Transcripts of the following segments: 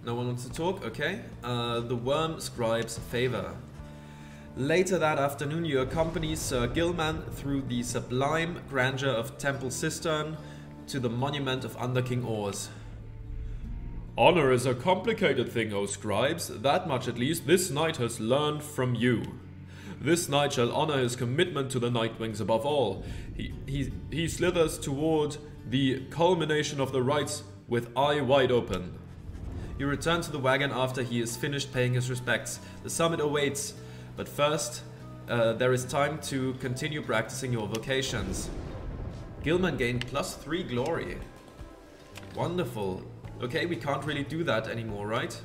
No one wants to talk? Okay. The worm scribe's favor. Later that afternoon, you accompany Sir Gilman through the sublime grandeur of Temple Cistern to the monument of Under King Ors. Honor is a complicated thing, O scribes. That much at least this knight has learned from you. This knight shall honor his commitment to the Nightwings above all. He slithers toward the culmination of the rites with eye wide open. You return to the wagon after he is finished paying his respects. The summit awaits, but first there is time to continue practicing your vocations. Gilman gained +3 glory. Wonderful. Okay, we can't really do that anymore, right?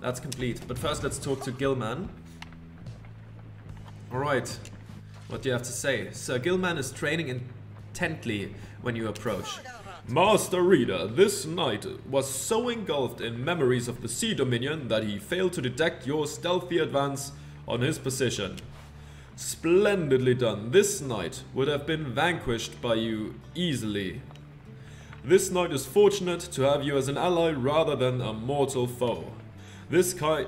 That's complete. But first let's talk to Gilman. Alright. What do you have to say? Sir Gilman is training intently when you approach. Master Reader, this knight was so engulfed in memories of the Sea Dominion that he failed to detect your stealthy advance on his position. Splendidly done. This knight would have been vanquished by you easily. This knight is fortunate to have you as an ally rather than a mortal foe. His kind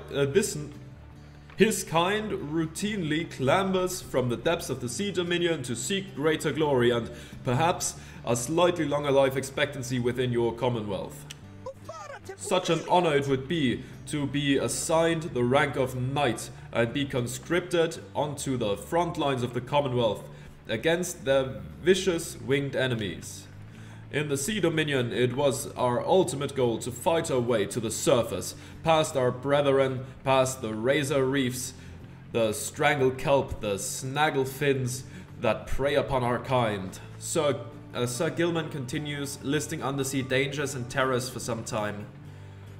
routinely clambers from the depths of the Sea Dominion to seek greater glory and perhaps a slightly longer life expectancy within your commonwealth. Such an honor it would be to be assigned the rank of knight and be conscripted onto the front lines of the commonwealth against their vicious winged enemies. In the Sea Dominion, it was our ultimate goal to fight our way to the surface, past our brethren, past the razor reefs, the strangle kelp, the snaggle fins that prey upon our kind. Sir Gilman continues listing undersea dangers and terrors for some time.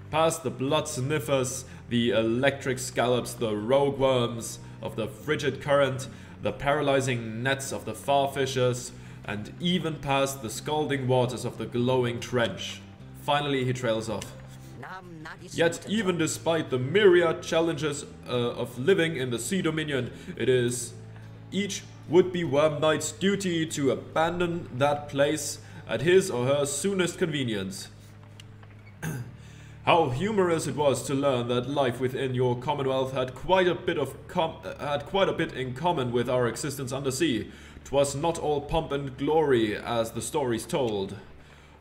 Past the blood sniffers, the electric scallops, the rogue worms of the frigid current, the paralyzing nets of the farfishers, and even past the scalding waters of the glowing trench. Finally, he trails off. Yet, even despite the myriad challenges of living in the Sea Dominion, it is each would-be worm knight's duty to abandon that place at his or her soonest convenience. How humorous it was to learn that life within your commonwealth had quite a bit in common with our existence undersea. 'Twas not all pomp and glory as the stories told.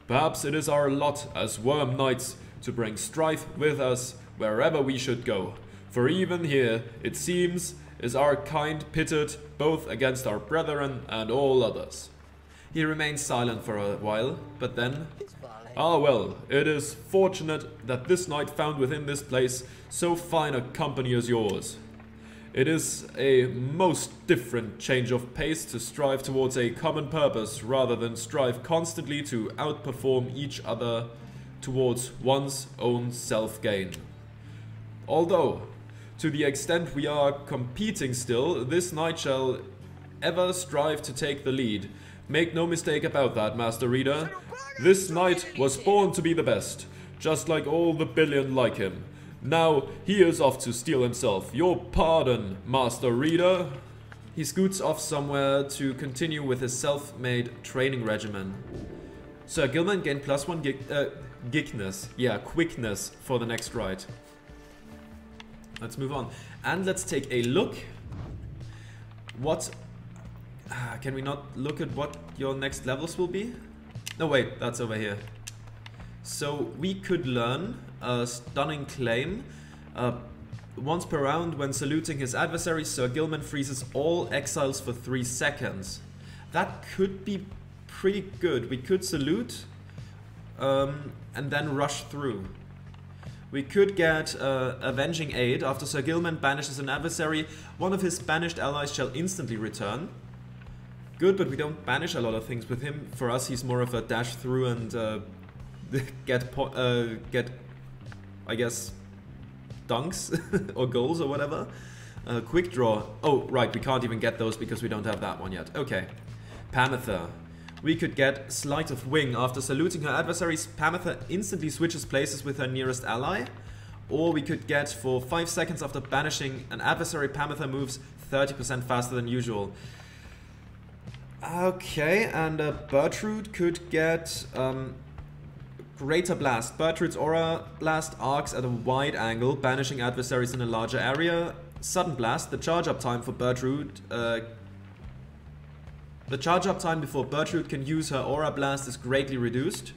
Perhaps it is our lot as worm knights to bring strife with us wherever we should go. For even here, it seems, is our kind pitted both against our brethren and all others. He remains silent for a while, but then... Ah well, it is fortunate that this knight found within this place so fine a company as yours. It is a most different change of pace to strive towards a common purpose rather than strive constantly to outperform each other towards one's own self-gain. Although, to the extent we are competing still, this knight shall ever strive to take the lead. Make no mistake about that, Master Reader. This knight was born to be the best, just like all the billion like him. Now he is off to steal himself. Your pardon, Master Reader. He scoots off somewhere to continue with his self-made training regimen. Sir Gilman gained +1 quickness for the next ride. Let's move on. And let's take a look. What... can we not look at what your next levels will be? No, wait, that's over here. So we could learn a stunning claim. Once per round, when saluting his adversary, Sir Gilman freezes all exiles for 3 seconds. That could be pretty good. We could salute and then rush through. We could get Avenging Aid. After Sir Gilman banishes an adversary, one of his banished allies shall instantly return. Good, but we don't banish a lot of things with him. For us, he's more of a dash through and get, I guess, dunks or goals or whatever. Quick draw. Oh, right, we can't even get those because we don't have that one yet. Okay. Pamitha. We could get Sleight of Wing. After saluting her adversaries, Pamitha instantly switches places with her nearest ally. Or we could get, for 5 seconds after banishing an adversary, Pamitha moves 30% faster than usual. Okay, and Bertrude could get Greater Blast. Bertrud's Aura Blast arcs at a wide angle, banishing adversaries in a larger area. Sudden Blast. The charge up time for Bertrud. The charge up time before Bertrud can use her Aura Blast is greatly reduced.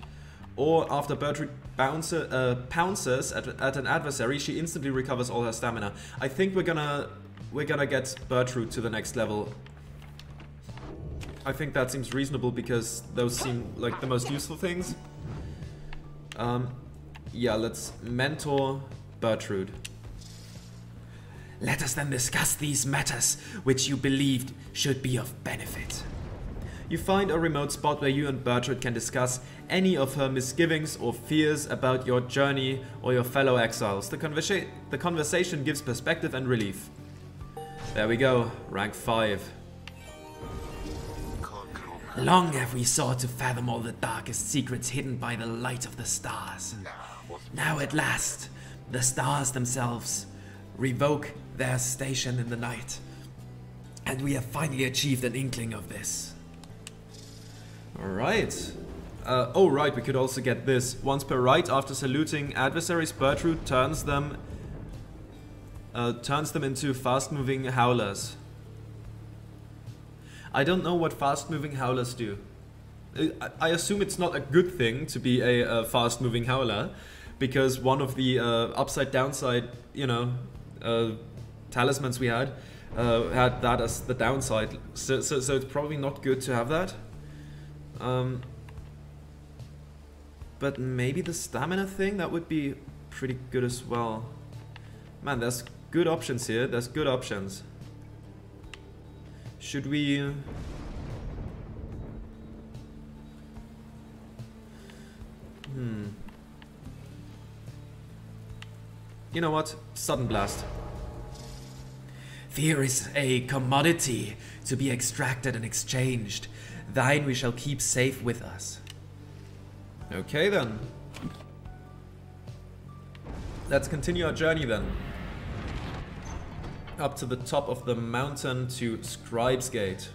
Or after Bertrud pounces at an adversary, she instantly recovers all her stamina. I think we're gonna get Bertrud to the next level. I think that seems reasonable because those seem like the most useful things. Yeah, let's mentor Bertrud. Let us then discuss these matters which you believed should be of benefit. You find a remote spot where you and Bertrud can discuss any of her misgivings or fears about your journey or your fellow exiles. The conversation gives perspective and relief. There we go, rank 5. Long have we sought to fathom all the darkest secrets hidden by the light of the stars. Now at last, the stars themselves revoke their station in the night. And we have finally achieved an inkling of this. Alright. Oh right, we could also get this. Once per rite, after saluting adversaries, Bertrud turns them into fast-moving howlers. I don't know what fast-moving howlers do. I assume it's not a good thing to be a fast-moving howler, because one of the upside-downside, you know, talismans we had that as the downside. So it's probably not good to have that. But maybe the stamina thing, that would be pretty good as well. Man, there's good options here. There's good options. Should we... You know what? Sudden Blast. Fear is a commodity to be extracted and exchanged. Thine we shall keep safe with us. Okay then. Let's continue our journey then. Up to the top of the mountain to Scribe's Gate.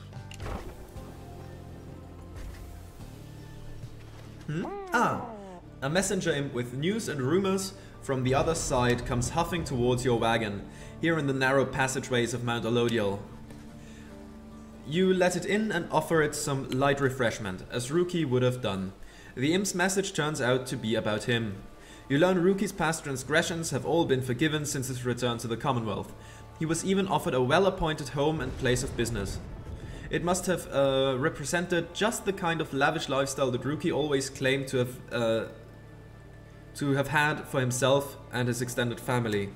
A messenger imp with news and rumors from the other side comes huffing towards your wagon, here in the narrow passageways of Mount Olodial. You let it in and offer it some light refreshment, as Ruki would have done. The imp's message turns out to be about him. You learn Ruki's past transgressions have all been forgiven since his return to the Commonwealth. He was even offered a well-appointed home and place of business. It must have represented just the kind of lavish lifestyle that Ruki always claimed to have had for himself and his extended family.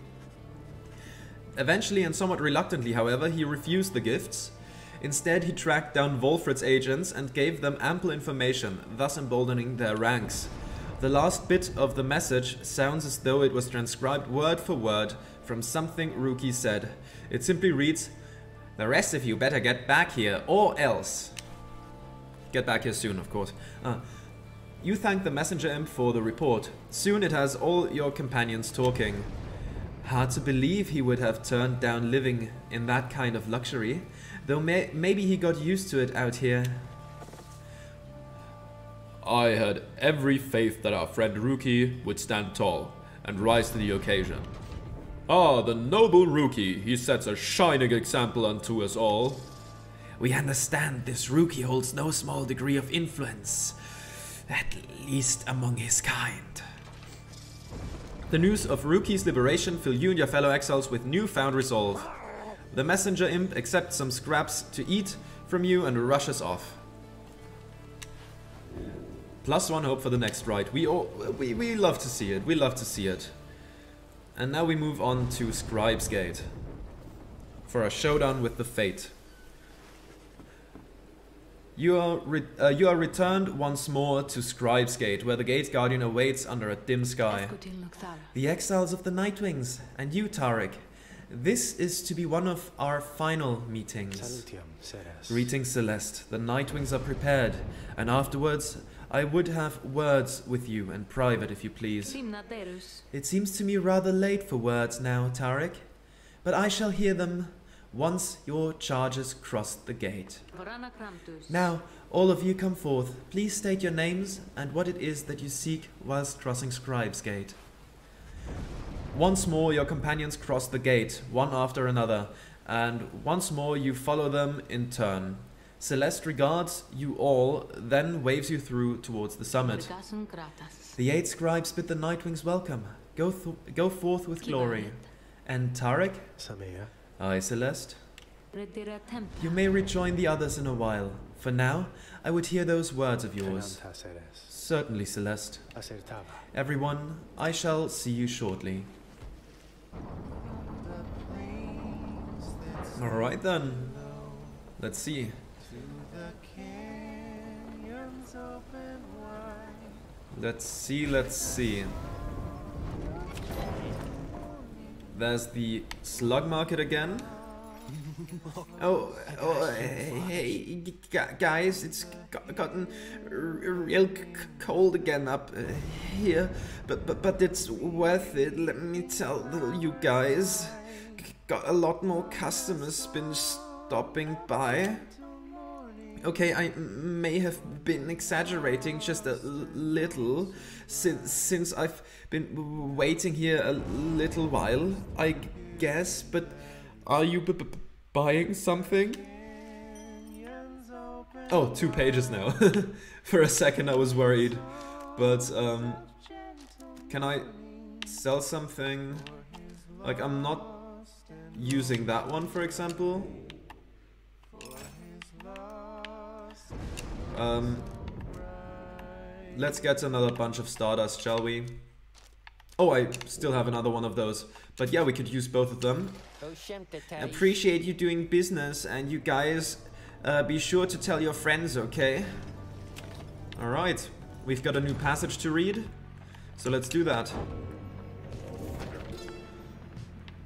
Eventually, and somewhat reluctantly however, he refused the gifts. Instead, he tracked down Wolfred's agents and gave them ample information, thus emboldening their ranks. The last bit of the message sounds as though it was transcribed word for word from something Ruki said. It simply reads, "The rest of you better get back here, or else." Get back here soon, of course. You thank the messenger imp for the report. Soon it has all your companions talking. Hard to believe he would have turned down living in that kind of luxury, though maybe he got used to it out here. I had every faith that our friend Ruki would stand tall and rise to the occasion. Ah, the noble Ruki, he sets a shining example unto us all. We understand this Ruki holds no small degree of influence, at least among his kind. The news of Ruki's liberation fill you and your fellow exiles with newfound resolve. The messenger imp accepts some scraps to eat from you and rushes off. +1 hope for the next ride. We love to see it. We love to see it. And now we move on to Scribe's Gate for a showdown with the Fate. You are returned once more to Scribe's Gate, where the Gate Guardian awaits under a dim sky. The exiles of the Nightwings, and you, Tarek. This is to be one of our final meetings. Greetings, Celeste. The Nightwings are prepared, and afterwards I would have words with you in private, if you please. It seems to me rather late for words now, Tarek, but I shall hear them once your charges cross the gate. Now, All of you come forth. Please state your names and what it is that you seek whilst crossing Scribe's Gate. Once more your companions cross the gate, one after another, and once more you follow them in turn. Celeste regards you all, then waves you through towards the summit. The 8 scribes bid the Nightwings welcome. Go forth with glory. And Tarek? Aye, Celeste. You may rejoin the others in a while. For now, I would hear those words of yours. Certainly, Celeste. Everyone, I shall see you shortly. Alright then. Let's see. Let's see. There's the slug market again. Hey, guys, it's gotten real cold again up here, but it's worth it, let me tell you guys. Got a lot more customers been stopping by. Okay, I may have been exaggerating just a little, since I've been waiting here a little while, I guess, but are you buying something? Oh, 2 pages now. For a second I was worried, but can I sell something? Like, I'm not using that one, for example. Let's get another bunch of Stardust, shall we? Oh, I still have another one of those. But yeah, we could use both of them. Appreciate you doing business, and you guys be sure to tell your friends, okay? Alright, we've got a new passage to read, so let's do that.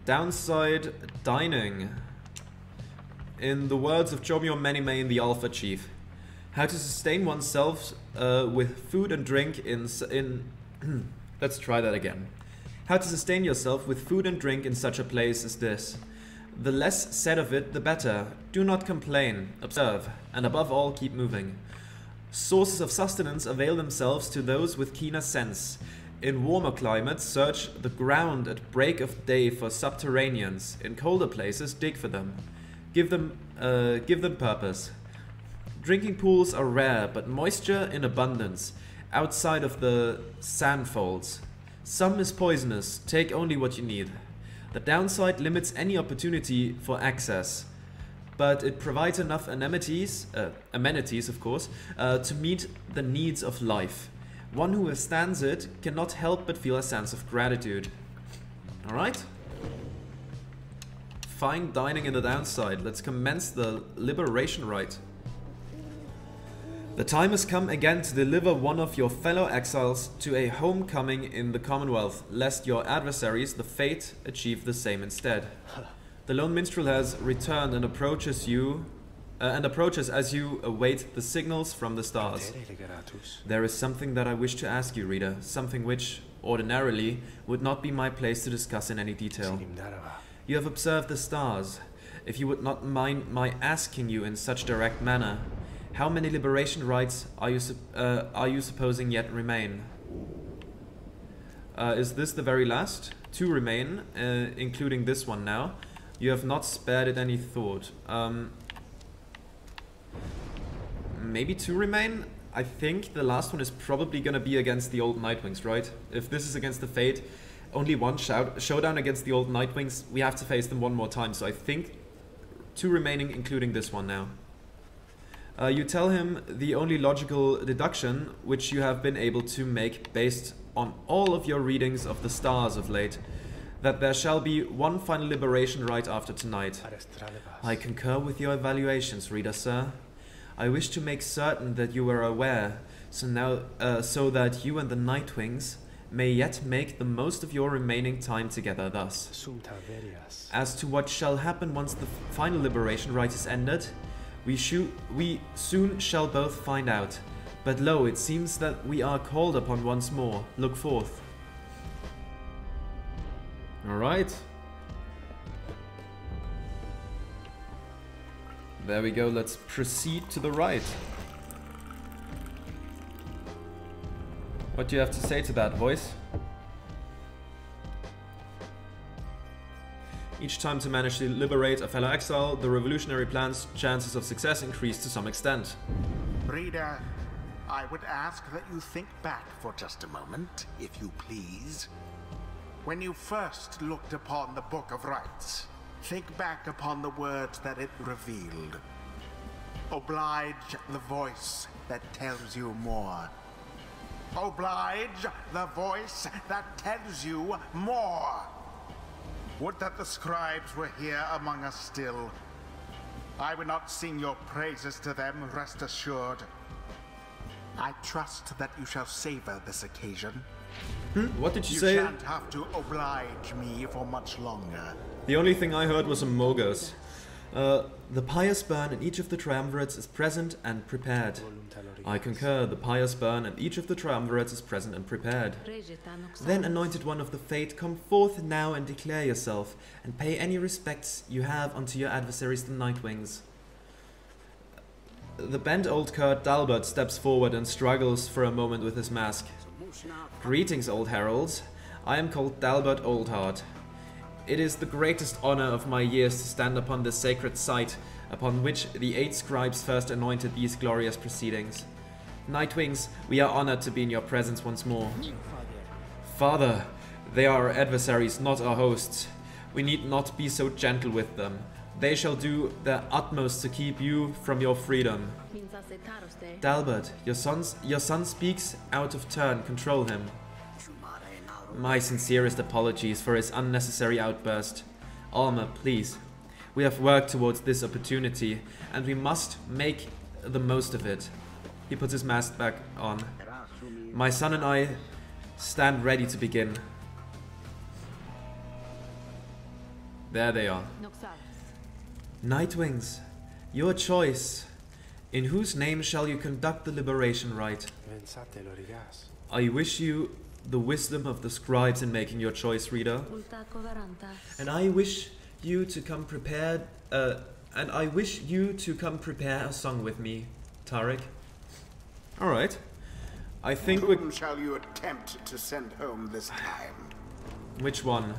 Downside dining. In the words of Jomyo Manimane, the Alpha Chief, how to sustain oneself with food and drink in let's try that again. How to sustain yourself with food and drink in such a place as this. The less said of it, the better. Do not complain, observe, and above all, keep moving. Sources of sustenance avail themselves to those with keener sense. In warmer climates, search the ground at break of day for subterraneans. In colder places, dig for them. Give them purpose. Drinking pools are rare, but moisture in abundance, outside of the sandfolds. Some is poisonous, take only what you need. The downside limits any opportunity for access, but it provides enough amenities of course, to meet the needs of life. One who withstands it cannot help but feel a sense of gratitude. Alright? Fine dining in the downside. Let's commence the liberation rite. The time has come again to deliver one of your fellow exiles to a homecoming in the Commonwealth, lest your adversaries, the Fate, achieve the same instead. The lone minstrel has returned and approaches as you await the signals from the stars. There is something that I wish to ask you, reader, something which, ordinarily, would not be my place to discuss in any detail. You have observed the stars. If you would not mind my asking you in such direct manner, how many liberation rites are you supposing yet remain? Is this the very last? 2 remain, including this one now. You have not spared it any thought. Maybe 2 remain? I think the last one is probably gonna be against the old Nightwings, right? If this is against the Fate, only one showdown against the old Nightwings, we have to face them one more time. So I think 2 remaining, including this one now. You tell him the only logical deduction which you have been able to make based on all of your readings of the stars of late, that there shall be one final liberation right after tonight. I concur with your evaluations, reader, sir. I wish to make certain that you are aware, so that you and the Nightwings may yet make the most of your remaining time together thus. As to what shall happen once the final liberation rite is ended, we soon shall both find out. But lo, it seems that we are called upon once more. Look forth. Alright. There we go, let's proceed to the right. What do you have to say to that, voice? Each time to manage to liberate a fellow exile, the revolutionary plan's chances of success increase to some extent. Reader, I would ask that you think back for just a moment, if you please. When you first looked upon the Book of Rites, think back upon the words that it revealed. Oblige the voice that tells you more. Oblige the voice that tells you more. Would that the scribes were here among us still. I would not sing your praises to them, rest assured. I trust that you shall savor this occasion. What did you say? You shan't have to oblige me for much longer. The only thing I heard was a Mogus. The pious burn in each of the triumvirates is present and prepared. I concur, the pious burn in each of the triumvirates is present and prepared. Then, anointed one of the fate, come forth now and declare yourself, and pay any respects you have unto your adversaries the Nightwings. The bent old Kurt Dalbert steps forward and struggles for a moment with his mask. Greetings, old heralds. I am called Dalbert Oldheart. It is the greatest honor of my years to stand upon this sacred site upon which the 8 scribes first anointed these glorious proceedings. Nightwings, we are honored to be in your presence once more. Father, they are our adversaries, not our hosts. We need not be so gentle with them. They shall do their utmost to keep you from your freedom. Dalbert, your son speaks out of turn. Control him. My sincerest apologies for his unnecessary outburst. Alma, please. We have worked towards this opportunity, and we must make the most of it. He puts his mask back on. My son and I stand ready to begin. There they are. Nightwings, your choice. In whose name shall you conduct the liberation rite? I wish you the wisdom of the scribes in making your choice, reader. And I wish you to come prepared. And I wish you to come prepare a song with me, Tarek. All right. I think Whom shall you attempt to send home this time? Which one?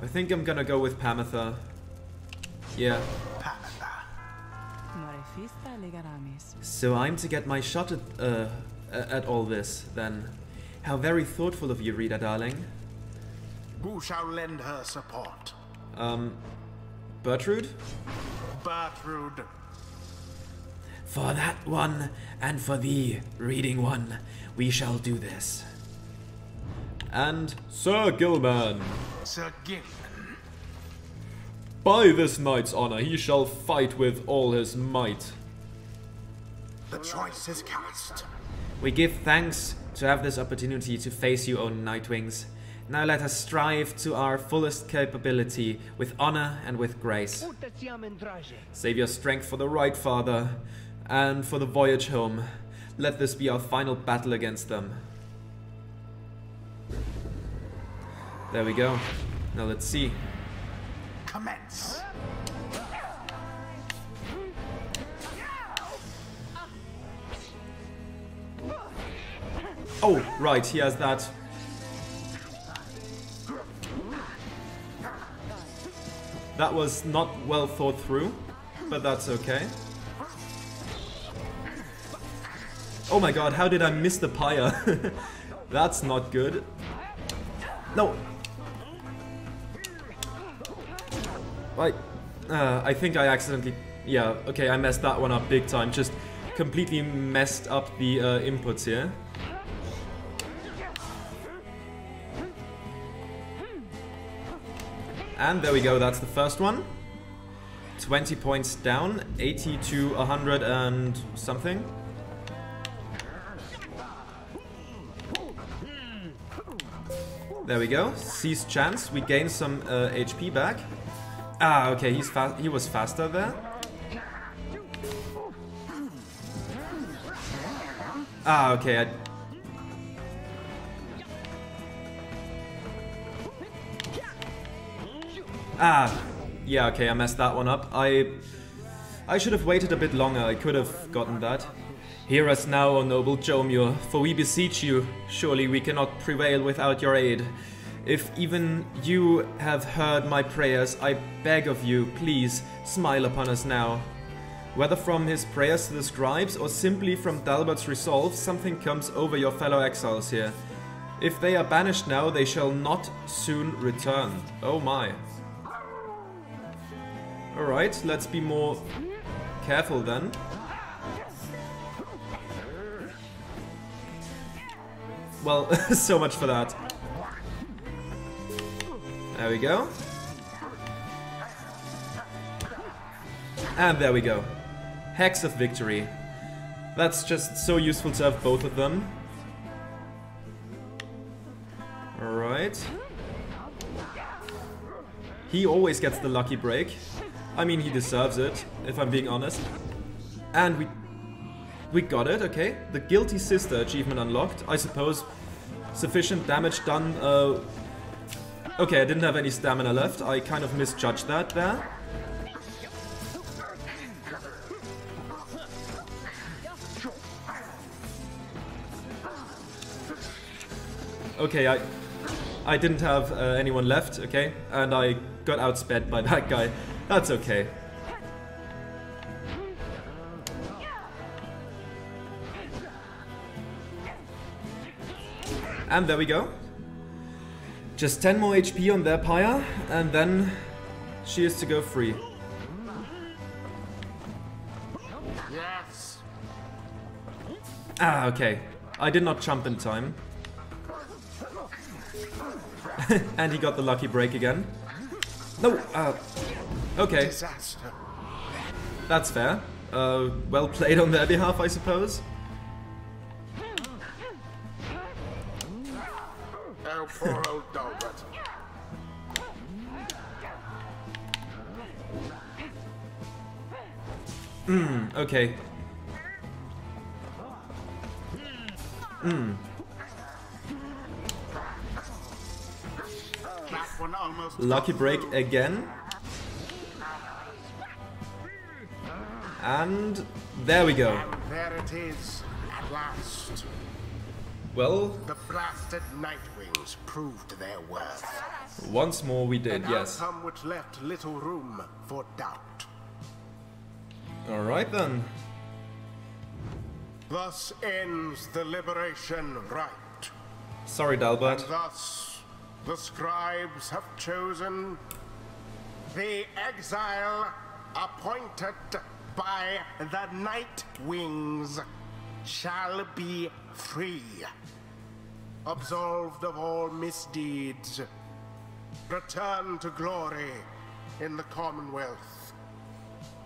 I think I'm gonna go with Pamitha. Yeah. Pamitha. So I'm to get my shot at all this, then. How very thoughtful of you, reader darling. Who shall lend her support? Bertrude? Bertrude. For that one, and for thee, reading one, we shall do this. And Sir Gilman. Sir Gilman. By this knight's honor, he shall fight with all his might. The choice is cast. We give thanks to have this opportunity to face you, O Nightwings. Now let us strive to our fullest capability, with honor and with grace. Save your strength for the right, Father, and for the voyage home. Let this be our final battle against them. There we go. Now let's see. Commence. Oh, right, he has that. That was not well thought through, but that's okay. Oh my god, how did I miss the pyre? That's not good. No. Right. I think I accidentally... Yeah, okay, I messed that one up big time. Just completely messed up the inputs here. And there we go, that's the first one. 20 points down, 80 to 100 and something. There we go, seized chance, we gain some HP back. Ah, okay, he was faster there. Ah, okay, yeah, okay, I messed that one up. I should have waited a bit longer, I could have gotten that. Hear us now, O noble Jomur, for we beseech you. Surely we cannot prevail without your aid. If even you have heard my prayers, I beg of you, please, smile upon us now. Whether from his prayers to the scribes, or simply from Dalbert's resolve, something comes over your fellow exiles here. If they are banished now, they shall not soon return. Oh my. Alright, let's be more careful then. Well, so much for that. There we go. And there we go. Hex of Victory. That's just so useful to have both of them. Alright. He always gets the lucky break. I mean, he deserves it, if I'm being honest. And we got it, okay. The Guilty Sister achievement unlocked. I suppose sufficient damage done. Okay, I didn't have any stamina left. I kind of misjudged that there. Okay, I didn't have anyone left, okay? And I got outsped by that guy. That's okay. And there we go. Just 10 more HP on their Pyre, and then she is to go free. Yes. Ah, okay. I did not jump in time. And he got the lucky break again. No, okay. Disaster. That's fair. Well played on their behalf, I suppose. Oh, poor old Dalbert. Okay. That one almost Lucky got break through. again. And there we go. And there it is, at last. Well, The blasted Nightwings proved their worth. once more we did, An yes. outcome which left little room for doubt. Alright then. Thus ends the liberation rite. Sorry, And Dalbert. thus the scribes have chosen the exile appointed by the Nightwings shall be free, absolved of all misdeeds, return to glory in the Commonwealth.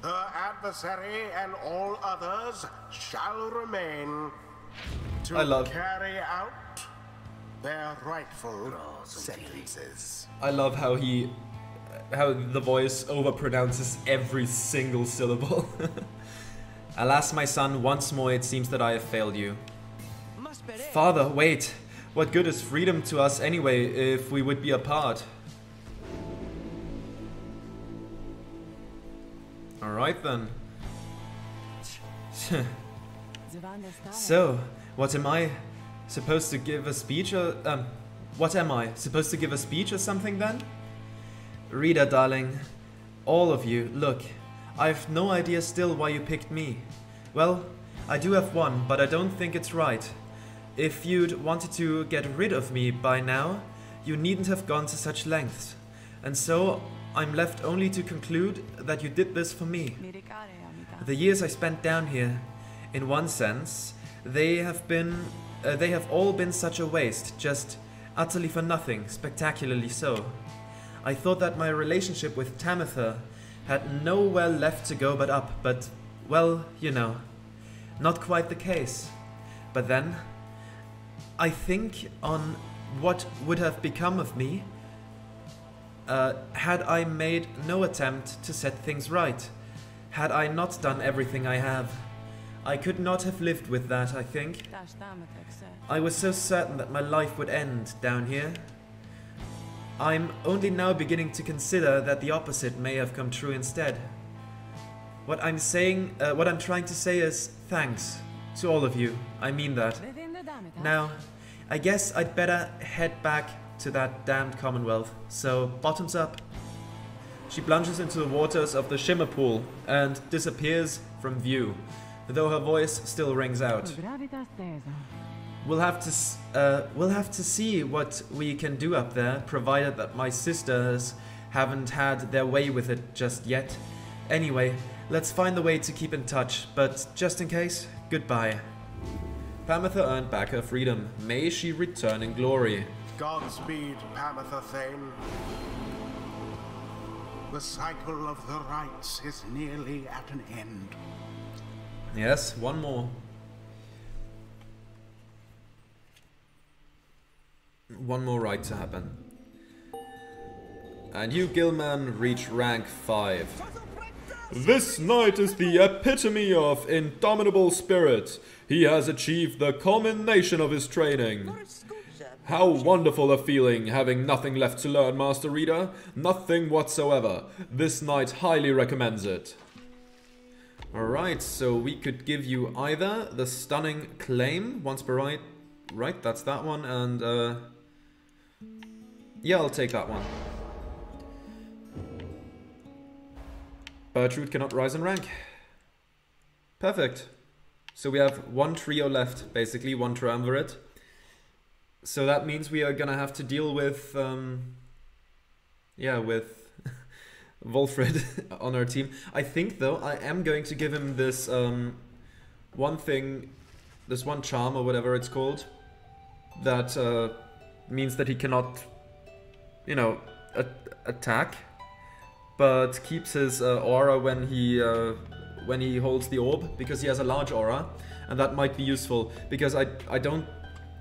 Her adversary and all others shall remain to I love- carry out their rightful sentences. I love how the voice overpronounces every single syllable. Alas, my son, once more it seems that I have failed you. Father, wait. What good is freedom to us anyway if we would be apart? Alright then. So, what am I supposed to give a speech or what am I supposed to give a speech or something then? Reader darling, all of you, look, I've no idea still why you picked me. Well, I do have one, but I don't think it's right. If you'd wanted to get rid of me by now, you needn't have gone to such lengths. And so I'm left only to conclude that you did this for me. The years I spent down here, in one sense, they have all been such a waste, just utterly for nothing, spectacularly so. I thought that my relationship with Pamitha had nowhere left to go but up, but, well, you know, not quite the case. But then, I think on what would have become of me had I made no attempt to set things right, had I not done everything I have. I could not have lived with that, I think. I was so certain that my life would end down here. I'm only now beginning to consider that the opposite may have come true instead. What I'm trying to say is thanks. To all of you, I mean that. Now, I guess I'd better head back to that damned Commonwealth, so bottoms up. She plunges into the waters of the Shimmer Pool and disappears from view, though her voice still rings out. We'll have to see what we can do up there, provided that my sisters haven't had their way with it just yet. Anyway, let's find the way to keep in touch, but just in case, goodbye. Pamitha earned back her freedom. May she return in glory. Godspeed, Pamitha Thane. The cycle of the rites is nearly at an end. Yes, one more. One more rite to happen. And you, Gilman, reach rank 5. This knight is the epitome of indomitable spirit. He has achieved the culmination of his training. How wonderful a feeling, having nothing left to learn, Master Reader. Nothing whatsoever. This knight highly recommends it. Alright, so we could give you either the Stunning Claim, once per rite. Right, that's that one, and yeah, I'll take that one. Bertrude cannot rise in rank. Perfect. So we have one trio left, basically, one triumvirate. So that means we are gonna have to deal with, yeah, with Wolfred on our team. I think, though, I am going to give him this one thing, this one charm or whatever it's called, that means that he cannot, you know, attack, but keeps his aura when he holds the orb, because he has a large aura, and that might be useful, because I don't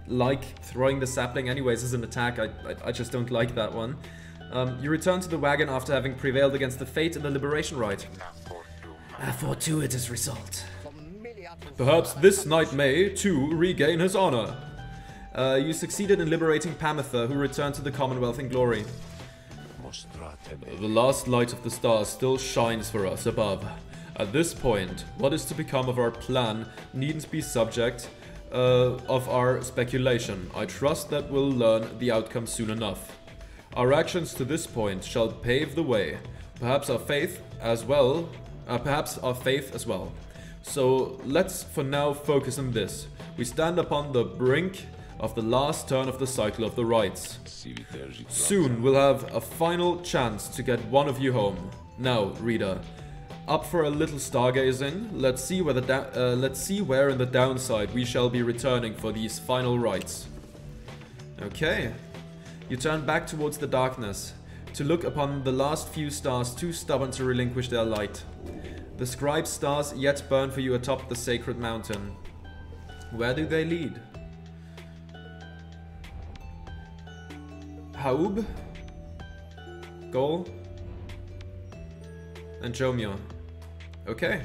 like throwing the sapling anyways as an attack. I just don't like that one. You return to the wagon after having prevailed against the fate in the liberation rite. A fortuitous result. Perhaps this knight may, too, regain his honor. You succeeded in liberating Pamitha, who returned to the Commonwealth in glory. The last light of the stars still shines for us above. At this point, what is to become of our plan needn't be subject of our speculation. I trust that we'll learn the outcome soon enough. Our actions to this point shall pave the way. Perhaps our faith as well. So let's for now focus on this. We stand upon the brink of the last turn of the cycle of the rites. Soon we'll have a final chance to get one of you home. Now, reader, up for a little stargazing. Let's see where in the downside we shall be returning for these final rites. Okay. You turn back towards the darkness to look upon the last few stars too stubborn to relinquish their light. The scribe stars yet burn for you atop the sacred mountain. Where do they lead? Haub, Gol, and Jomio. Okay.